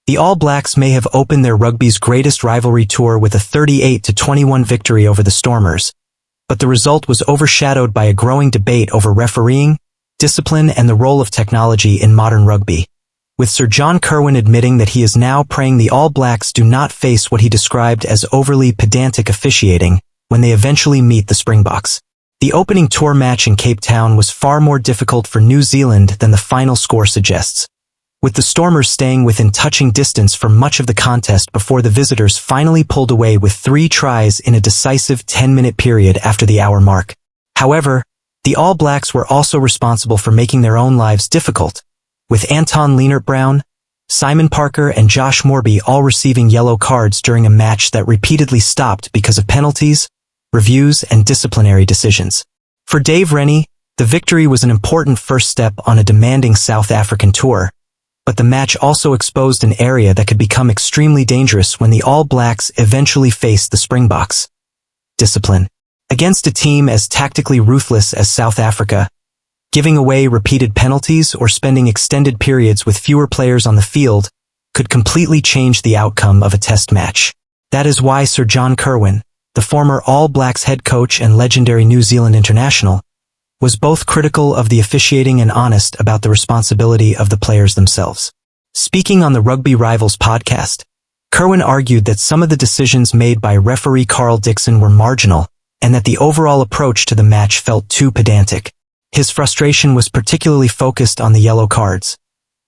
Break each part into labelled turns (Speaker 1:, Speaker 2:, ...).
Speaker 1: The All Blacks may have opened their rugby's greatest rivalry tour with a 38-21 victory over the Stormers, but the result was overshadowed by a growing debate over refereeing, discipline, and the role of technology in modern rugby, with Sir John Kirwan admitting that he is now praying the All Blacks do not face what he described as overly pedantic officiating when they eventually meet the Springboks. The opening tour match in Cape Town was far more difficult for New Zealand than the final score suggests, with the Stormers staying within touching distance for much of the contest before the visitors finally pulled away with 3 tries in a decisive 10-minute period after the hour mark. However, the All Blacks were also responsible for making their own lives difficult, with Anton Lienert-Brown, Simon Parker, and Josh Moorby all receiving yellow cards during a match that repeatedly stopped because of penalties, reviews, and disciplinary decisions. For Dave Rennie, the victory was an important first step on a demanding South African tour, but the match also exposed an area that could become extremely dangerous when the All Blacks eventually faced the Springboks. Discipline. Against a team as tactically ruthless as South Africa, giving away repeated penalties or spending extended periods with fewer players on the field could completely change the outcome of a test match. That is why Sir John Kirwan, the former All Blacks head coach and legendary New Zealand international, was both critical of the officiating and honest about the responsibility of the players themselves. Speaking on the Rugby Rivals podcast, Kirwan argued that some of the decisions made by referee Carl Dixon were marginal and that the overall approach to the match felt too pedantic. His frustration was particularly focused on the yellow cards,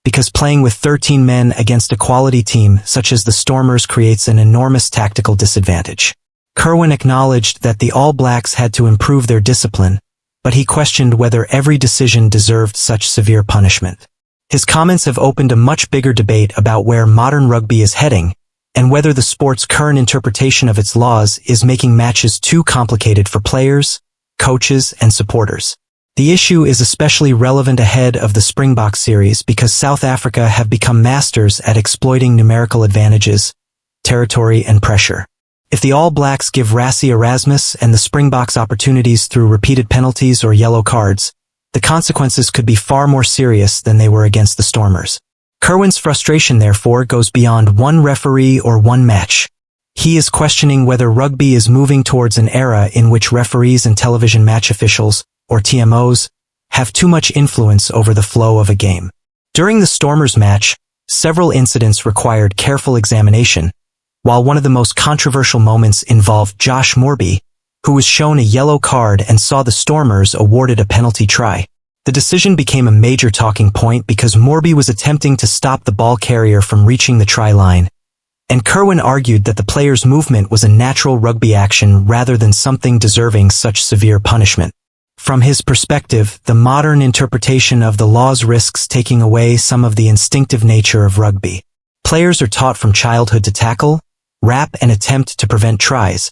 Speaker 1: because playing with 13 men against a quality team such as the Stormers creates an enormous tactical disadvantage. Kirwan acknowledged that the All Blacks had to improve their discipline, but he questioned whether every decision deserved such severe punishment. His comments have opened a much bigger debate about where modern rugby is heading, and whether the sport's current interpretation of its laws is making matches too complicated for players, coaches, and supporters. The issue is especially relevant ahead of the Springbok series because South Africa have become masters at exploiting numerical advantages, territory, and pressure. If the All Blacks give Rassie Erasmus and the Springboks opportunities through repeated penalties or yellow cards, the consequences could be far more serious than they were against the Stormers. Kirwan's frustration, therefore, goes beyond one referee or one match. He is questioning whether rugby is moving towards an era in which referees and television match officials, or TMOs, have too much influence over the flow of a game. During the Stormers match, several incidents required careful examination, while one of the most controversial moments involved Josh Moorby, who was shown a yellow card and saw the Stormers awarded a penalty try. The decision became a major talking point because Moorby was attempting to stop the ball carrier from reaching the try line, and Kirwan argued that the player's movement was a natural rugby action rather than something deserving such severe punishment. From his perspective, the modern interpretation of the laws risks taking away some of the instinctive nature of rugby. Players are taught from childhood to tackle, wrap, and attempt to prevent tries,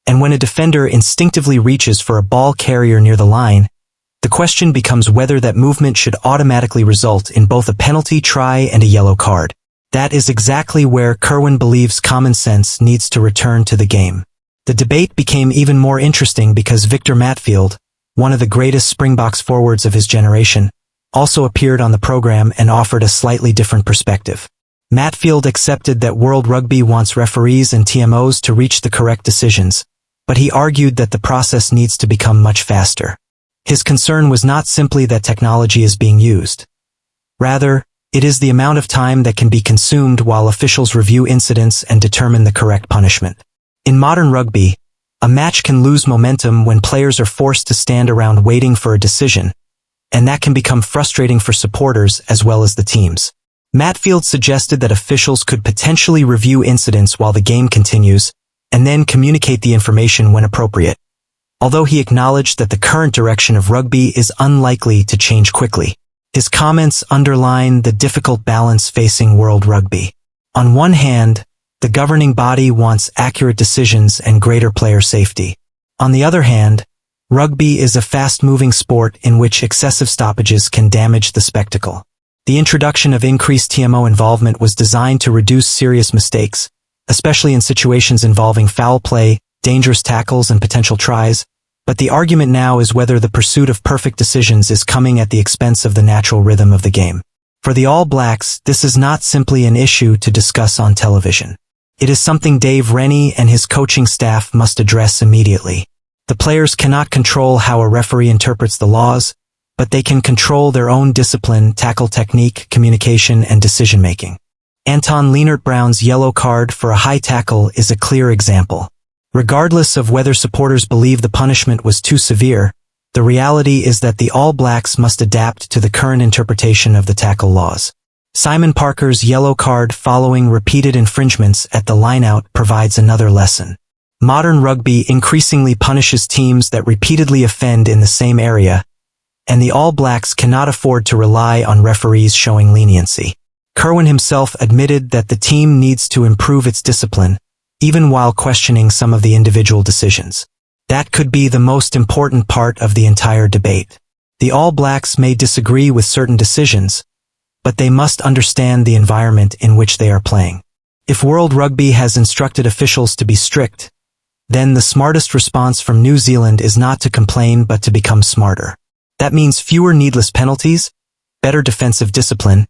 Speaker 1: and when a defender instinctively reaches for a ball carrier near the line, the question becomes whether that movement should automatically result in both a penalty try and a yellow card. That is exactly where Kirwan believes common sense needs to return to the game. The debate became even more interesting because Victor Matfield, one of the greatest Springboks forwards of his generation, also appeared on the program and offered a slightly different perspective. Matfield accepted that World Rugby wants referees and TMOs to reach the correct decisions, but he argued that the process needs to become much faster. His concern was not simply that technology is being used. Rather, it is the amount of time that can be consumed while officials review incidents and determine the correct punishment. In modern rugby, a match can lose momentum when players are forced to stand around waiting for a decision, and that can become frustrating for supporters as well as the teams. Matfield suggested that officials could potentially review incidents while the game continues, and then communicate the information when appropriate, although he acknowledged that the current direction of rugby is unlikely to change quickly. His comments underline the difficult balance facing World Rugby. On one hand, the governing body wants accurate decisions and greater player safety. On the other hand, rugby is a fast-moving sport in which excessive stoppages can damage the spectacle. The introduction of increased TMO involvement was designed to reduce serious mistakes, especially in situations involving foul play, dangerous tackles, and potential tries, but the argument now is whether the pursuit of perfect decisions is coming at the expense of the natural rhythm of the game. For the All Blacks, this is not simply an issue to discuss on television. It is something Dave Rennie and his coaching staff must address immediately. The players cannot control how a referee interprets the laws, but they can control their own discipline, tackle technique, communication, and decision-making. Anton Lienert-Brown's yellow card for a high tackle is a clear example. Regardless of whether supporters believe the punishment was too severe, the reality is that the All Blacks must adapt to the current interpretation of the tackle laws. Simon Parker's yellow card following repeated infringements at the lineout provides another lesson. Modern rugby increasingly punishes teams that repeatedly offend in the same area, and the All Blacks cannot afford to rely on referees showing leniency. Kirwan himself admitted that the team needs to improve its discipline, even while questioning some of the individual decisions. That could be the most important part of the entire debate. The All Blacks may disagree with certain decisions, but they must understand the environment in which they are playing. If World Rugby has instructed officials to be strict, then the smartest response from New Zealand is not to complain but to become smarter. That means fewer needless penalties, better defensive discipline,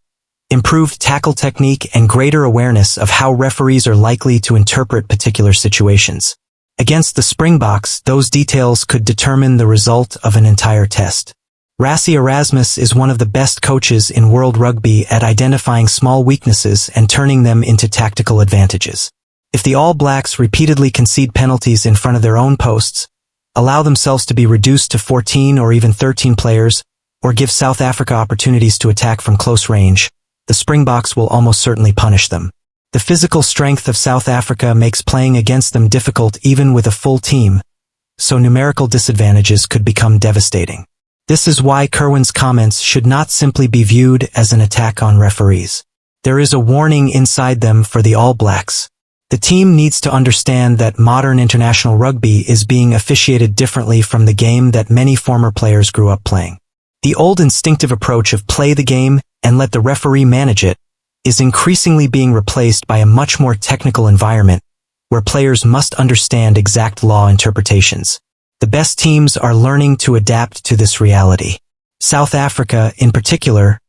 Speaker 1: improved tackle technique, and greater awareness of how referees are likely to interpret particular situations. Against the Springboks, those details could determine the result of an entire test. Rassie Erasmus is one of the best coaches in World Rugby at identifying small weaknesses and turning them into tactical advantages. If the All Blacks repeatedly concede penalties in front of their own posts, allow themselves to be reduced to 14 or even 13 players, or give South Africa opportunities to attack from close range, the Springboks will almost certainly punish them. The physical strength of South Africa makes playing against them difficult even with a full team, so numerical disadvantages could become devastating. This is why Kirwan's comments should not simply be viewed as an attack on referees. There is a warning inside them for the All Blacks. The team needs to understand that modern international rugby is being officiated differently from the game that many former players grew up playing. The old instinctive approach of play the game and let the referee manage it is increasingly being replaced by a much more technical environment where players must understand exact law interpretations. The best teams are learning to adapt to this reality. South Africa, in particular,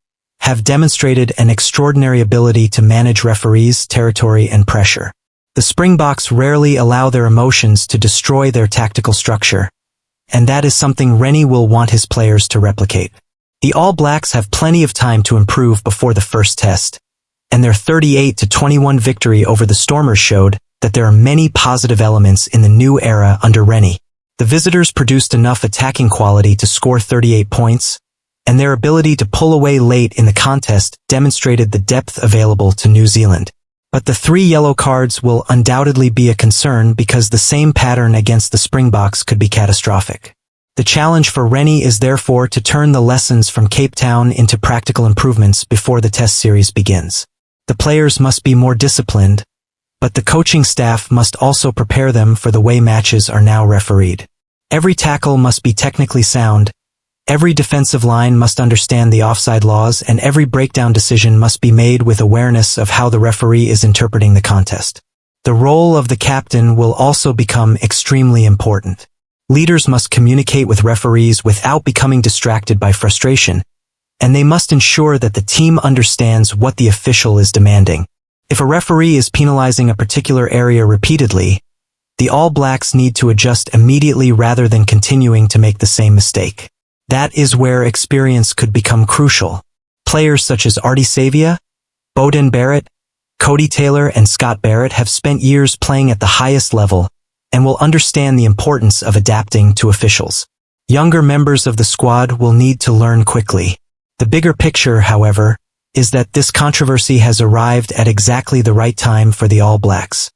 Speaker 1: have demonstrated an extraordinary ability to manage referees, territory, and pressure. The Springboks rarely allow their emotions to destroy their tactical structure, and that is something Rennie will want his players to replicate. The All Blacks have plenty of time to improve before the first test, and their 38-21 victory over the Stormers showed that there are many positive elements in the new era under Rennie. The visitors produced enough attacking quality to score 38 points, and their ability to pull away late in the contest demonstrated the depth available to New Zealand. But the 3 yellow cards will undoubtedly be a concern because the same pattern against the Springboks could be catastrophic. The challenge for Rennie is therefore to turn the lessons from Cape Town into practical improvements before the test series begins. The players must be more disciplined, but the coaching staff must also prepare them for the way matches are now refereed. Every tackle must be technically sound, every defensive line must understand the offside laws, and every breakdown decision must be made with awareness of how the referee is interpreting the contest. The role of the captain will also become extremely important. Leaders must communicate with referees without becoming distracted by frustration, and they must ensure that the team understands what the official is demanding. If a referee is penalizing a particular area repeatedly, the All Blacks need to adjust immediately rather than continuing to make the same mistake. That is where experience could become crucial. Players such as Artie Savia, Beauden Barrett, Cody Taylor, and Scott Barrett have spent years playing at the highest level and will understand the importance of adapting to officials. Younger members of the squad will need to learn quickly. The bigger picture, however, is that this controversy has arrived at exactly the right time for the All Blacks.